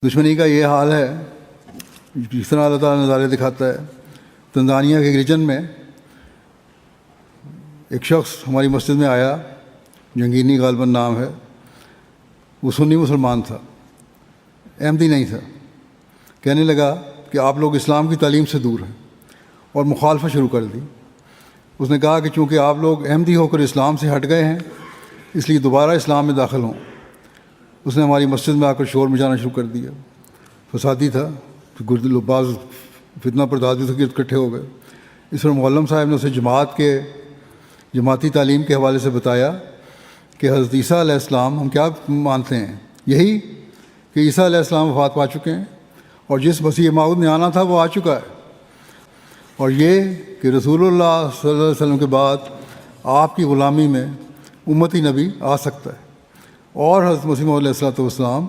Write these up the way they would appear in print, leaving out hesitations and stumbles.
دشمنی کا یہ حال ہے جس طرح اللہ تعالیٰ نظارے دکھاتا ہے۔ تنزانیہ کے ایک ریجن میں ایک شخص ہماری مسجد میں آیا، جنگینی غالباً نام ہے، وہ سنی مسلمان تھا، احمدی نہیں تھا۔ کہنے لگا کہ آپ لوگ اسلام کی تعلیم سے دور ہیں اور مخالفت شروع کر دی۔ اس نے کہا کہ چونکہ آپ لوگ احمدی ہو کر اسلام سے ہٹ گئے ہیں اس لیے دوبارہ اسلام میں داخل ہوں۔ اس نے ہماری مسجد میں آ کر شور مچانا شروع کر دیا، فسادی تھا، بعض فتنہ پرداز بھی اکٹھے ہو گئے۔ اس پر معلم صاحب نے اسے جماعتی تعلیم کے حوالے سے بتایا کہ حضرت عیسیٰ علیہ السلام ہم کیا مانتے ہیں، یہی کہ عیسیٰ علیہ السلام وفات پا چکے ہیں اور جس مسیح موعود نے آنا تھا وہ آ چکا ہے، اور یہ کہ رسول اللہ صلی اللہ علیہ وسلم کے بعد آپ کی غلامی میں امتی نبی آ سکتا ہے، اور حضرت مسیح موعود علیہ السلام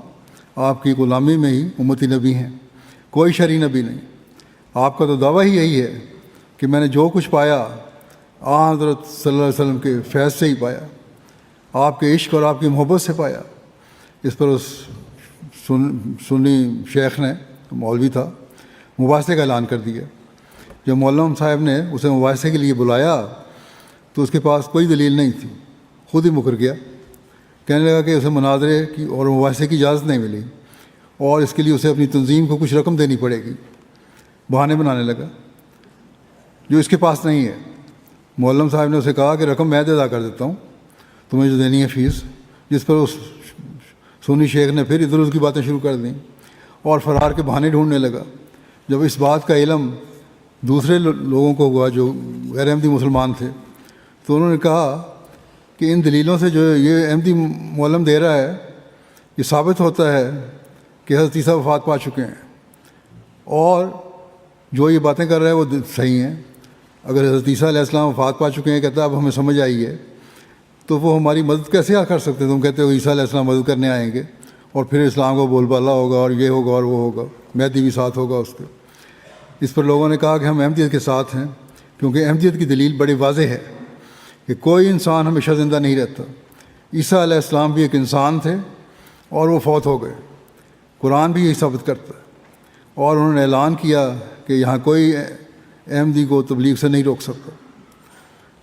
آپ کی غلامی میں ہی امتی نبی ہیں، کوئی شرعی نبی نہیں۔ آپ کا تو دعویٰ ہی یہی ہے کہ میں نے جو کچھ پایا حضرت صلی اللہ علیہ وسلم کے فیض سے ہی پایا، آپ کے عشق اور آپ کی محبت سے پایا۔ اس پر اس سنی شیخ نے، مولوی تھا، مباحثے کا اعلان کر دیا۔ جب معلم صاحب نے اسے مباحثے کے لیے بلایا تو اس کے پاس کوئی دلیل نہیں تھی، خود ہی مکر گیا۔ کہنے لگا کہ اسے مناظرے کی اور مباحثے کی اجازت نہیں ملی اور اس کے لیے اسے اپنی تنظیم کو کچھ رقم دینی پڑے گی۔ بہانے بنانے لگا جو اس کے پاس نہیں ہے۔ معلم صاحب نے اسے کہا کہ رقم میں ادا کر دیتا ہوں، تمہیں جو دینی ہے فیس۔ جس پر اس سنی شیخ نے پھر ادھر ادھر کی باتیں شروع کر دیں اور فرار کے بہانے ڈھونڈنے لگا۔ جب اس بات کا علم دوسرے لوگوں کو ہوا جو غیر احمدی مسلمان تھے تو انہوں نے کہا کہ ان دلیلوں سے جو یہ احمدی معلم دے رہا ہے یہ ثابت ہوتا ہے کہ حضرت عیسیٰ وفات پا چکے ہیں، اور جو یہ باتیں کر رہا ہے وہ صحیح ہیں۔ اگر حضرت عیسیٰ علیہ السلام وفات پا چکے ہیں، کہتا ہے اب ہمیں سمجھ آئی ہے، تو وہ ہماری مدد کیسے کر سکتے؟ تم کہتے ہو عیسیٰ علیہ السلام مدد کرنے آئیں گے اور پھر اسلام کو بول بالا ہوگا اور یہ ہوگا اور وہ ہوگا، مہدی بھی ساتھ ہوگا اس کے۔ اس پر لوگوں نے کہا کہ ہم احمدیت کے ساتھ ہیں، کیونکہ احمدیت کی دلیل بڑی واضح ہے کہ کوئی انسان ہمیشہ زندہ نہیں رہتا۔ عیسیٰ علیہ السلام بھی ایک انسان تھے اور وہ فوت ہو گئے، قرآن بھی یہی ثابت کرتا ہے۔ اور انہوں نے اعلان کیا کہ یہاں کوئی احمدی کو تبلیغ سے نہیں روک سکتا،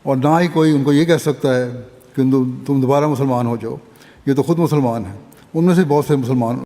اور نہ ہی کوئی ان کو یہ کہہ سکتا ہے کہ تم دوبارہ مسلمان ہو جاؤ۔ یہ تو خود مسلمان ہیں، ان میں سے بہت سے مسلمان